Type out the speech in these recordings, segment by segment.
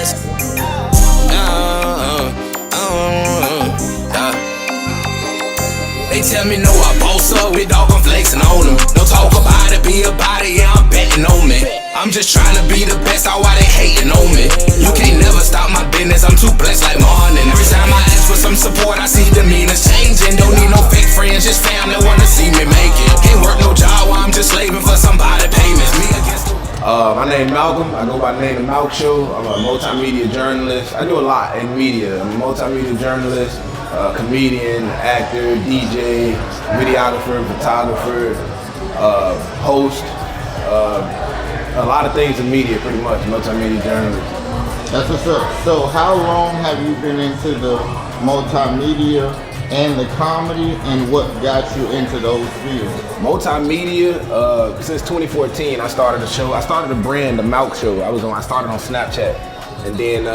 They tell me no, I boss up with dog, I'm flexing on them. No talk about it, be about it, yeah, I'm betting on me. I'm just trying to be the best, all why they hating on me. You can't never stop my business, I'm too blessed like morning. Every time I ask for some support, I see demeanors changing. Don't need no fake friends, just family wanna see me make it. Can't work no job while I'm just slaving for somebody payments. Me against my name is Malcolm. I go by the name of Malc Show. I'm a multimedia journalist. I do a lot in media. I'm a multimedia journalist, comedian, actor, DJ, videographer, photographer, host, a lot of things in media, pretty much, multimedia journalist. That's what's up. So how long have you been into the multimedia and the comedy, and what got you into those fields? Multimedia, since 2014, I started a show. I started a brand, the Malc Show. I started on Snapchat, and then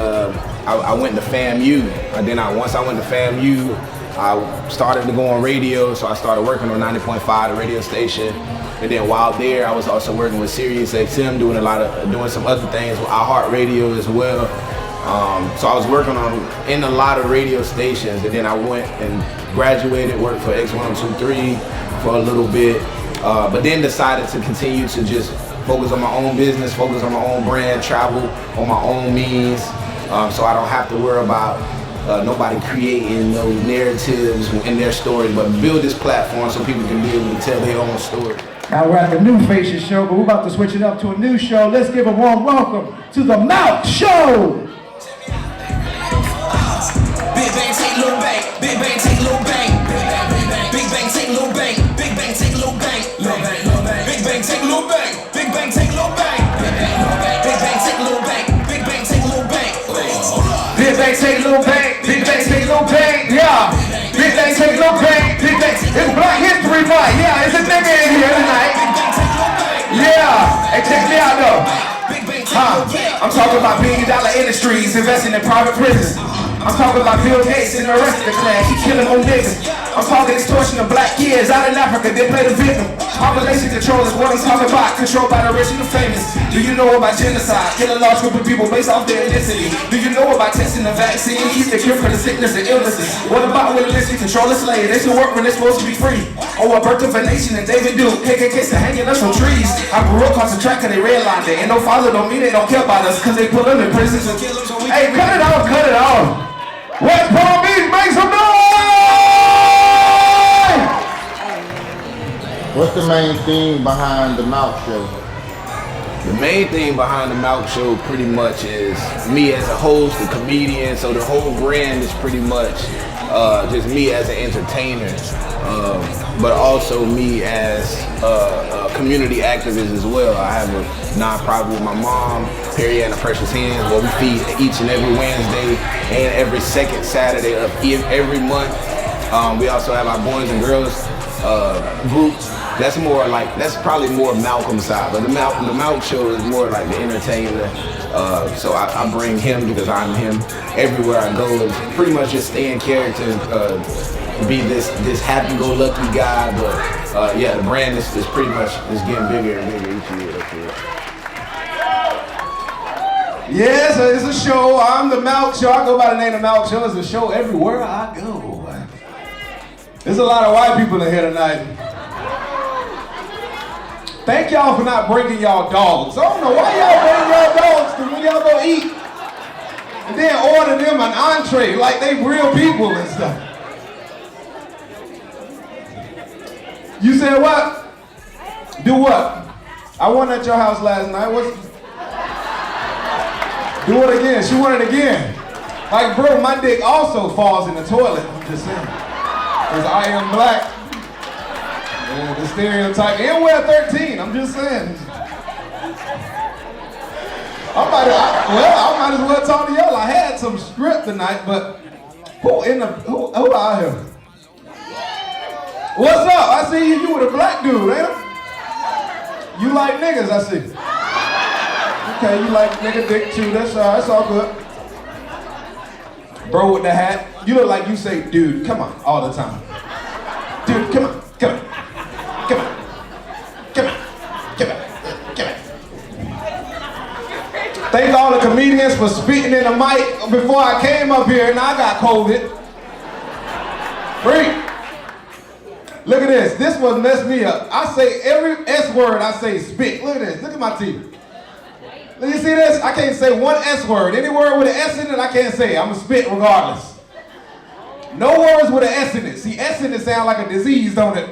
I went to FAMU. And then once I went to FAMU, I started to go on radio. So I started working on 90.5, the radio station. And then while there, I was also working with Sirius XM, doing some other things with iHeartRadio as well. So I was working in a lot of radio stations, and then I went and graduated, worked for X123 for a little bit, but then decided to continue to just focus on my own business, focus on my own brand, travel on my own means, so I don't have to worry about nobody creating those narratives in their stories, but build this platform so people can be able to tell their own story. Now we're at the New Faces show, but we're about to switch it up to a new show. Let's give a warm welcome to the Malc Show! Big bang, take little bang. Big bang, take little bang. Big bang, take little bang. Big bang, take little bang. Big bang, take little bang. Big bang, take little bang. Big bang, take little bang. Big bang, take little bang. Big bang, take little bang. Big bang, take little bang. Yeah. Big bang, take little bang. Big bang. It's Black History Month. Yeah, it's a nigga in here tonight. Yeah. Hey, check me out though. I'm talking about billion-dollar industries, investing in private prisons. I'm talking about Bill Gates and the rest of the clan, he killing on niggas. I'm talking extortion of black kids out in Africa, they play the victim. Population control is what I'm talking about, controlled by the rich and the famous. Do you know about genocide, killing large group of people based off their ethnicity? Do you know about testing the vaccine, the cure for the sickness and illnesses? What about religion, control the slave, they should work when they're supposed to be free. Oh, a birth of a nation and David Duke, KKK still hanging us on trees. I grew up across the track cause they redlined it, and no father don't mean they don't care about us cause they put them in prisons and kill them. So hey, cut it off, cut it off. West Palm Beach, make some noise! What's the main theme behind the Malc Show? The main thing behind the Malc Show pretty much is me as a host, a comedian, so the whole brand is pretty much just me as an entertainer, but also me as a community activist as well. I have a nonprofit with my mom, Perry and the Precious Hands, where we feed each and every Wednesday and every second Saturday of every month. We also have our Boys and Girls group. That's probably more Malcolm's side, but the Malc Show is more like the entertainer. So I bring him because I'm him everywhere I go. It's pretty much just stay in character, be this happy-go-lucky guy. But yeah, the brand is pretty much just getting bigger and bigger each year. Yeah, so it's a show. I'm the Malc Show. I go by the name of Malc Show. It's a show everywhere I go. There's a lot of white people in here tonight. Thank y'all for not bringing y'all dogs. I don't know why y'all bring y'all dogs to when y'all go eat and then order them an entree like they real people and stuff. You said what? Do what? I won at your house last night. Do it again. She won it again. Like, bro, my dick also falls in the toilet. I'm just saying. Because I am black. Yeah, the stereotype. And we're 13. I'm just saying. I might as well talk to y'all. I had some script tonight, but who out here? What's up? I see you with a black dude, ain't it? You like niggas, I see. Okay, you like nigga dick too, that's all good. Bro with the hat, you look like you say, dude, come on, all the time. Dude, come on, come on, come on, come on, come on, come on. Thank all the comedians for spitting in the mic before I came up here and I got COVID. Freak. Look at this. This one messed me up. I say every S word I say spit. Look at this. Look at my teeth. You see this? I can't say one S word. Any word with an S in it, I can't say it. I'm going to spit regardless. No words with an S in it. See, S in it sound like a disease, don't it?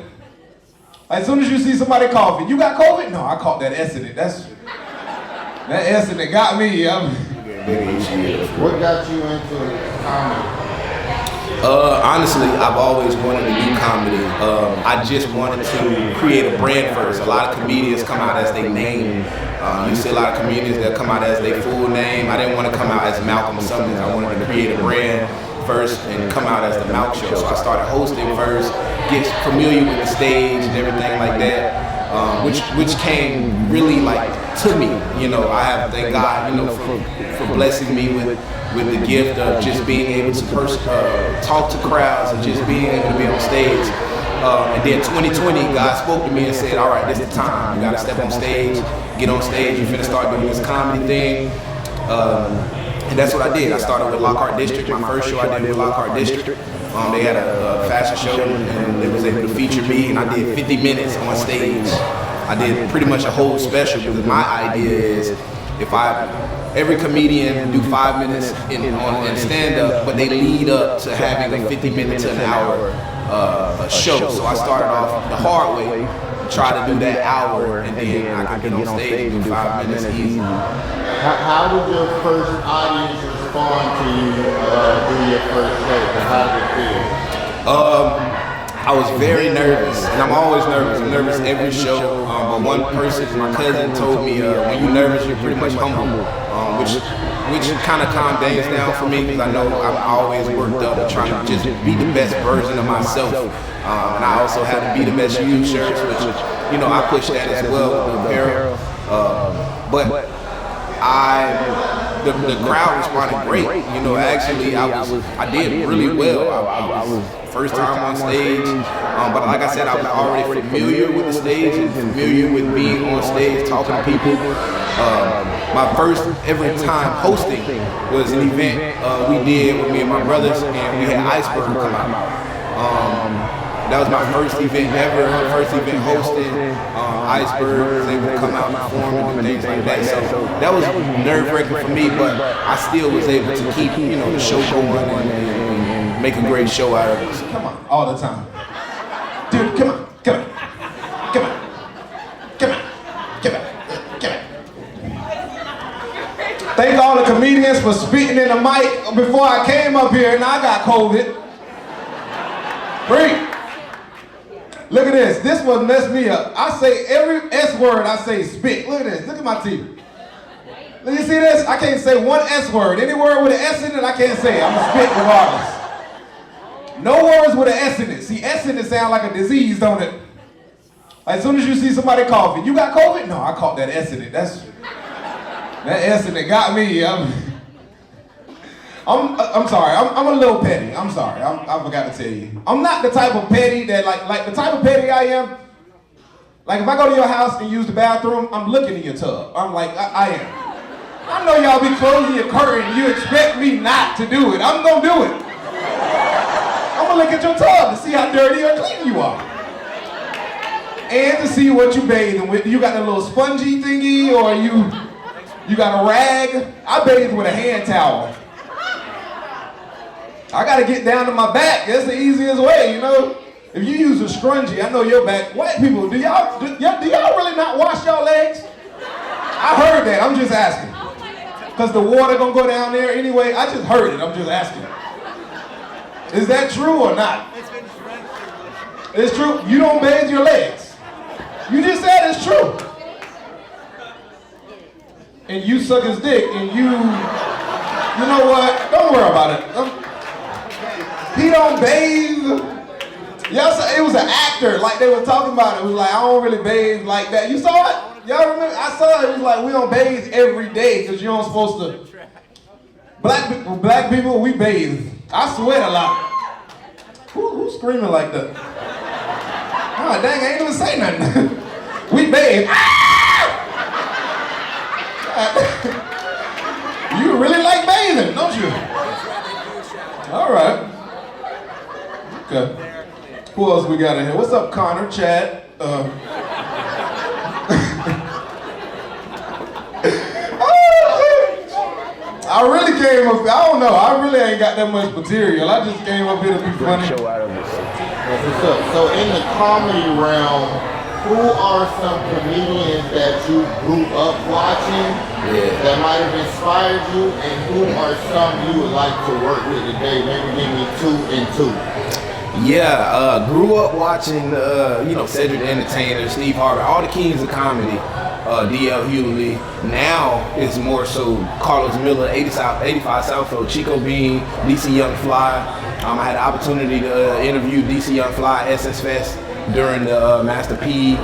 Like, as soon as you see somebody coughing, you got COVID? No, I caught that S in it. That S in it got me. What got you into comedy? Honestly, I've always wanted to do comedy. I just wanted to create a brand first. A lot of comedians come out as their name. You see a lot of comedians that come out as their full name. I didn't want to come out as Malcolm or something. I wanted to create a brand first and come out as the Malc Show. So I started hosting first, get familiar with the stage and everything like that, which came really like to me. You know, I have to thank God, you know, for blessing me with the gift of just being able to talk to crowds and just being able to be on stage. And then 2020, God spoke to me and said, all right, this is the time. You gotta step on stage, get on stage, you're finna start doing this comedy thing. And that's what I did. I started with Lockhart District. My first show I did with Lockhart District. They had a fashion show and they was able to feature me, and I did 50 minutes on stage. I did pretty much a whole special because my idea is every comedian do 5 minutes in stand-up, but they lead up to having a 50-minute to an hour show. So I started off the hard way, try to do that hour, and then I could get on stage and do 5 minutes easy. How did your first audience respond to you through your first show? How did it feel? I was very nervous, and I'm always nervous. I'm nervous every show. But one person, my cousin, told me, when you're nervous, you're pretty much humble, which kind of calmed things down for me because I know I'm always worked up trying to just be the best version of myself. And I also had to be the best you shirts, which, you know, I push that as well with apparel. But the crowd responded great. You know, actually, I did really well. I was first time on stage, but like I said, I was already familiar with the stage and familiar with being on stage, talking to people. My first ever time hosting was an event we did with me and my brothers, and we had Iceberg come out. That was my first event ever, my first event hosting. Iceberg was able to come out and perform and things like that. So that was nerve-wracking for me, but I still was able to keep, you know, the show going and make a great show out of it. Come on, all the time. Dude, come on. Thank all the comedians for spitting in the mic before I came up here and I got COVID. Freak. Look at this. This one messed me up. I say every S word I say spit. Look at this. Look at my teeth. You see this? I can't say one S word. Any word with an S in it, I can't say it. I'm going to spit regardless. No words with an S in it. See, S in it sound like a disease, don't it? Like, as soon as you see somebody coughing, you got COVID? No, I caught that S in it. That S in it got me. I'm sorry. I'm a little petty. I'm sorry. I forgot to tell you. I'm not the type of petty that like the type of petty I am. Like if I go to your house and use the bathroom, I'm looking in your tub. I'm like I am. I know y'all be closing your curtain. You expect me not to do it. I'm gonna do it. I'm gonna look at your tub to see how dirty or clean you are, and to see what you bathing with. You got that little spongy thingy, or you got a rag. I bathe with a hand towel. I gotta get down to my back. That's the easiest way, you know. If you use a scrunchie, I know your back. White people, do y'all really not wash y'all legs? I heard that. I'm just asking. Cause the water gonna go down there anyway. I just heard it. I'm just asking. Is that true or not? It's true. You don't bathe your legs. You just said it's true. And you suck his dick, and you know what? Don't worry about it. He don't bathe. Y'all saw, it was an actor, like they were talking about it. It was like, I don't really bathe like that. You saw it? Y'all remember? I saw it. It was like, we don't bathe every day because you don't supposed to. Black people, we bathe. I sweat a lot. Who's screaming like that? Oh, dang, I ain't even say nothing. We bathe. Okay. Who else we got in here? What's up, Connor, Chad? I really came up, I don't know, I really ain't got that much material. I just came up here to be funny. Show out of it. That's what's up. So in the comedy realm, who are some comedians that you grew up watching that might have inspired you, and who are some you would like to work with today? Maybe give me 2 and 2. Yeah, grew up watching, Cedric the Entertainer, Steve Harvey, all the kings of comedy, D.L. Hughley. Now it's more so Carlos Miller, 85 Southfield, Chico Bean, DC Young Fly. I had the opportunity to interview DC Young Fly, SS Fest during the Master P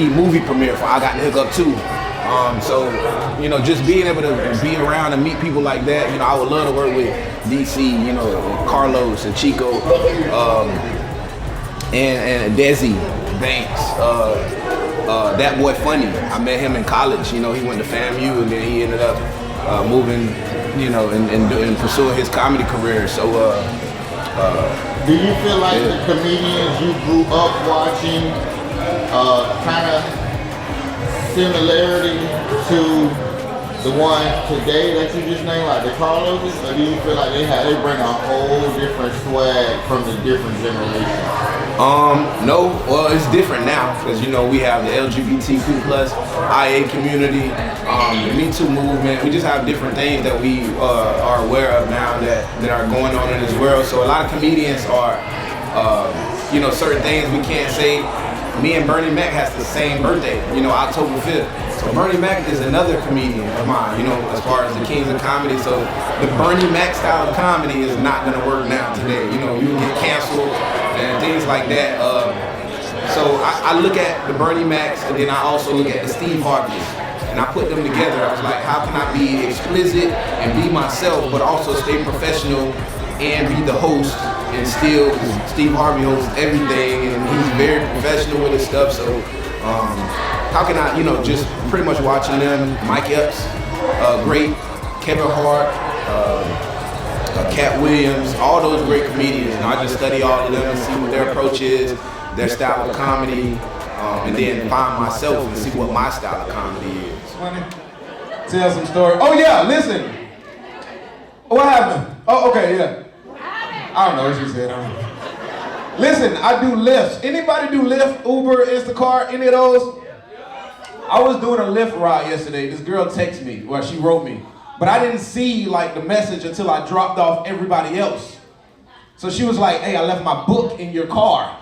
movie premiere. I got the hook up too. Just being able to be around and meet people like that, I would love to work with DC, Carlos and Chico, and Desi Banks. That boy Funny, I met him in college. He went to FAMU and then he ended up moving, and pursuing his comedy career. So, do you feel like the comedians you grew up watching kind of similarity to the one today that you just named, like the Carloses, or do you feel like they bring a whole different swag from the different generations? No, well, it's different now because we have the LGBTQ plus IA community, the Me Too movement. We just have different things that we are aware of now that are going on in this world. So a lot of comedians are, certain things we can't say. Me and Bernie Mac has the same birthday, October 5th. So Bernie Mac is another comedian of mine, as far as the kings of comedy. So the Bernie Mac style of comedy is not gonna work now today. You get canceled and things like that. So I look at the Bernie Macs and then I also look at the Steve Harveys. And I put them together. I was like, how can I be explicit and be myself, but also stay professional and be the host and still, because Steve Harvey hosts everything and he's very professional with his stuff. So how can I, just pretty much watching them, Mike Epps, great, Kevin Hart, Cat Williams, all those great comedians. I just study all of them and see what their approach is, their style of comedy, and then find myself and see what my style of comedy is. Funny. Tell some story. Oh yeah, listen. What happened? Oh, okay, yeah. I don't know what she said. Listen, I do Lyfts. Anybody do Lyft, Uber, Instacart, any of those? I was doing a Lyft ride yesterday. This girl texted me, well, she wrote me. But I didn't see the message until I dropped off everybody else. So she was like, hey, I left my book in your car.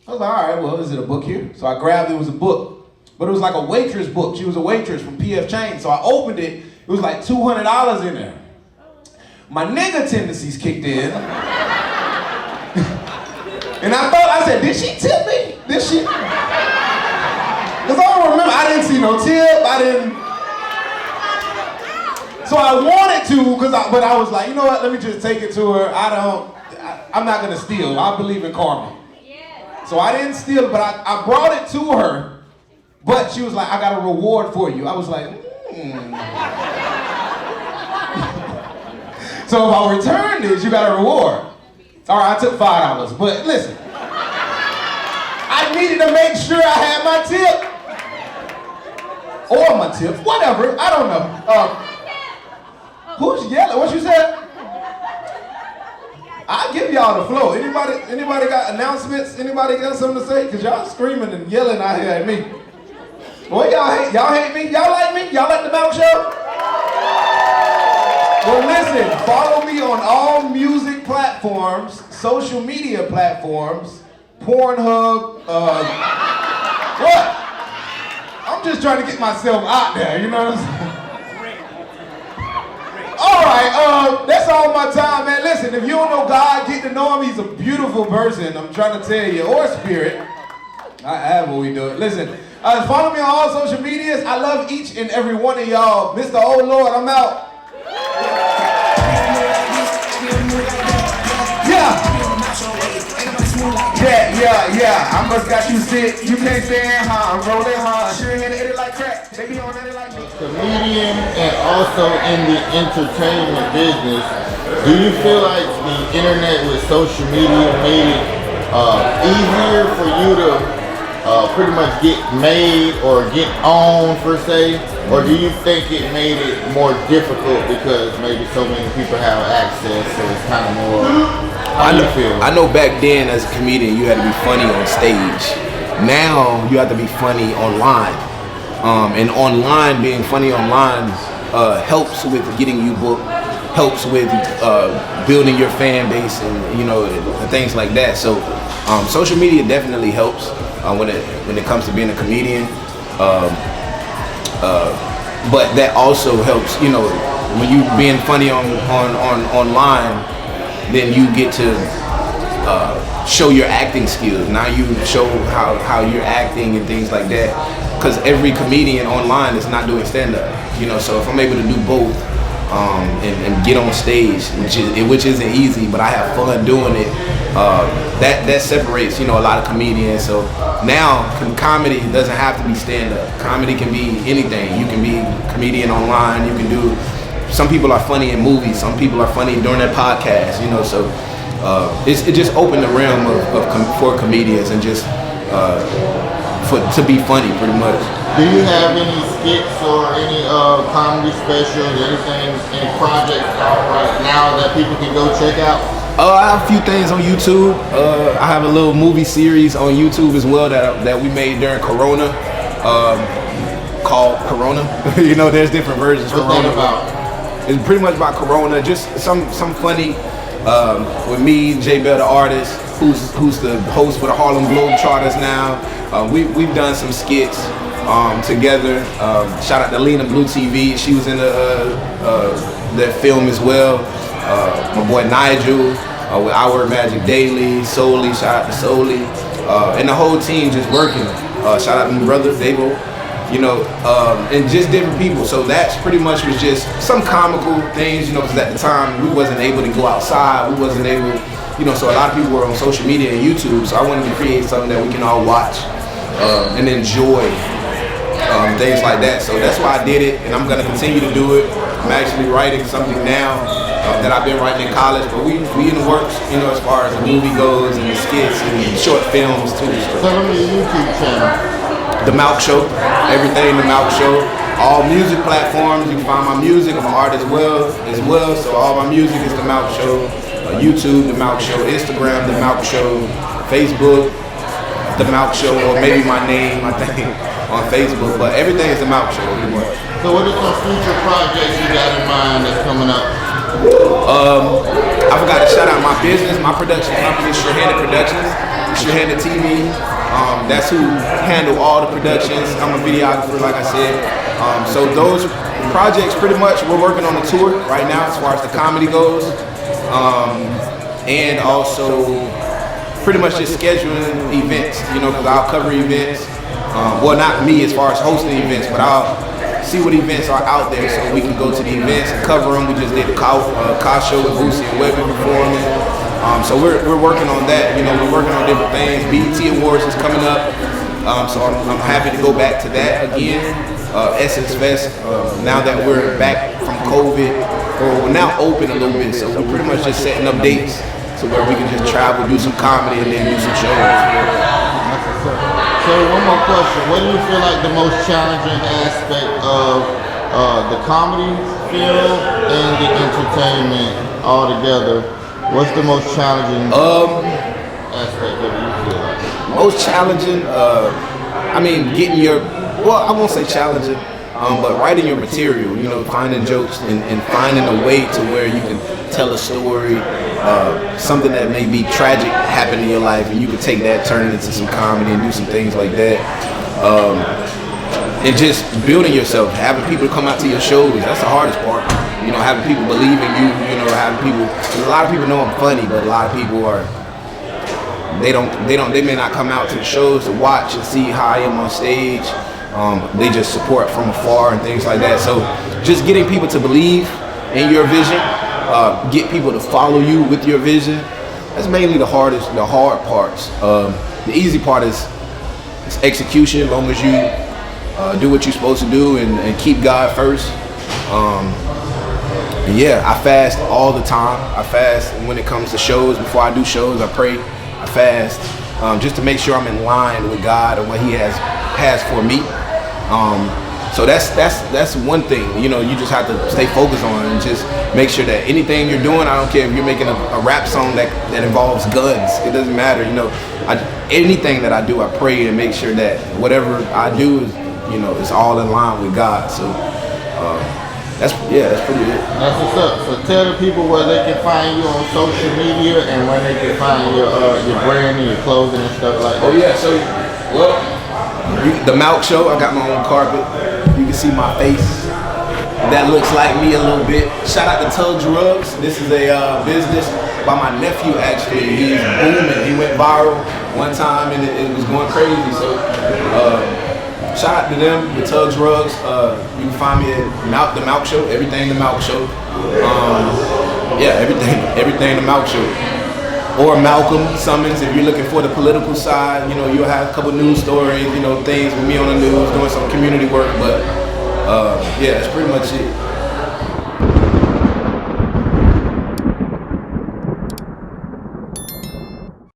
I was like, all right, well, is it a book here? So I grabbed it, it was a book. But it was like a waitress book. She was a waitress from PF Chang's. So I opened it, it was like $200 in there. My nigga tendencies kicked in. And I said, did she tip me? Did she? Because I don't remember, I didn't see no tip, So I wanted to, but I was like, you know what, let me just take it to her. I'm not gonna steal, I believe in karma. So I didn't steal, but I brought it to her, but she was like, I got a reward for you. I was like, So if I return this, you got a reward. All right, I took $5, but listen, I needed to make sure I had my tip. Or my tip, whatever, I don't know. Who's yelling, what you said? I'll give y'all the floor. Anybody got announcements? Anybody got something to say? Because y'all screaming and yelling out here at me. Well, y'all hate me? Y'all like me? Y'all like the Malc Show? Well, listen, follow me on all music platforms, social media platforms, Pornhub, what? I'm just trying to get myself out there, you know what I'm saying? All right, that's all my time, man. Listen, if you don't know God, get to know him. He's a beautiful person, I'm trying to tell you, or spirit. I have what we do it. Listen, follow me on all social medias. I love each and every one of y'all. Mr. Oh Lord, I'm out. Yeah. I must got you sick. You can't stand how I'm rolling hard. Sure hit it like crack. They be on it like me. Comedian and also in the entertainment business, Do you feel like the internet with social media made it easier for you to pretty much get made or get on, per se? Or do you think it made it more difficult because maybe so many people have access, so it's kind of more, how do you feel? I know back then as a comedian you had to be funny on stage. Now you have to be funny online. And online, being funny online helps with getting you booked, helps with building your fan base and, you know, and things like that. So social media definitely helps when it comes to being a comedian. But that also helps, you know, when you being funny on online, then you get to show your acting skills. Now you show how you're acting and things like that. Because every comedian online is not doing stand-up, you know. So if I'm able to do both and get on stage, which isn't easy, but I have fun doing it, that separates, you know, a lot of comedians. So now comedy doesn't have to be stand-up. Comedy can be anything. You can be a comedian online. You can do. Some people are funny in movies. Some people are funny during their podcast, you know. So it just opened the realm for comedians and just to be funny, pretty much. Do you have any skits or any comedy specials, anything, any projects out right now that people can go check out? I have a few things on YouTube. I have a little movie series on YouTube as well that we made during Corona, called Corona. You know, there's different versions. What's Corona that about? It's pretty much about Corona, just some funny. With me, J Bell the artist, who's the host for the Harlem Globetrotters now. We've done some skits together. Shout out to Lena Blue TV. She was in the film as well. My boy Nigel with Our Magic Daily, Soli, shout out to Soli. And the whole team just working. Shout out to my brother, Davo. You know, and just different people. So that's pretty much was just some comical things, you know, because at the time we wasn't able to go outside. We wasn't able, you know, so a lot of people were on social media and YouTube. So I wanted to create something that we can all watch and enjoy, things like that. So that's why I did it, and I'm gonna continue to do it. I'm actually writing something now that I've been writing in college, but we in the works, you know, as far as the movie goes and the skits and short films too. Tell them your YouTube channel. The Malc Show, everything The Malc Show. All music platforms, you can find my music. I'm an artist as well. So all my music is The Malc Show. YouTube, The Malc Show. Instagram, The Malc Show. Facebook, The Malc Show, or maybe my name, I think, on Facebook. But everything is The Malc Show. So what are some future projects you got in mind that's coming up? I forgot to shout out my business, my production company, Sure-Handed Productions, Sure-Handed TV. That's who handle all the productions. I'm a videographer, like I said. So those projects, pretty much, we're working on a tour right now as far as the comedy goes. And also pretty much just scheduling events, you know, because I'll cover events. Well, not me as far as hosting events, but I'll see what events are out there so we can go to the events and cover them. We just did a car show with Boosie and Webby performing. So we're working on that. You know, we're working on different things. BET Awards is coming up, so I'm happy to go back to that again. Essence Fest. Now that we're back from COVID, or we're now open a little bit, so we're pretty much just setting up dates to where we can just travel, do some comedy, and then do some shows. So one more question: what do you feel like the most challenging aspect of the comedy field and the entertainment altogether? What's the most challenging aspect of it, you feel like? Most challenging, I mean, getting your, well, I won't say challenging, but writing your material, you know, finding jokes and finding a way to where you can tell a story, something that may be tragic happened in your life, and you can take that, turn it into some comedy and do some things like that. And just building yourself, having people come out to your shows, that's the hardest part. You know, having people believe in you, you know, having people, a lot of people know I'm funny, but a lot of people are, they may not come out to the shows to watch and see how I am on stage. They just support from afar and things like that. So just getting people to believe in your vision, get people to follow you with your vision, that's mainly the hard parts. The easy part is execution, as long as you do what you're supposed to do and keep God first. Yeah, I fast all the time. I fast when it comes to shows. Before I do shows, I pray. I fast just to make sure I'm in line with God and what He has for me. So that's one thing. You know, you just have to stay focused on and just make sure that anything you're doing, I don't care if you're making a rap song that involves guns. It doesn't matter. You know, anything that I do, I pray and make sure that whatever I do is, you know, it's all in line with God. So. That's pretty it. That's what's up. So tell the people where they can find you on social media and where they can find your brand and your clothing and stuff like that. Oh yeah, so the Malc show, I got my own carpet. You can see my face. That looks like me a little bit. Shout out to Tugs Rugs. This is a business by my nephew actually. He's booming. He went viral one time and it was going crazy. So shout out to them, the Tugs Rugs. You can find me at the Malc Show, everything the Malc Show. Everything the Malc Show. Or Malcolm Summons, if you're looking for the political side, you know, you'll have a couple news stories, you know, things with me on the news, doing some community work, but yeah, that's pretty much it.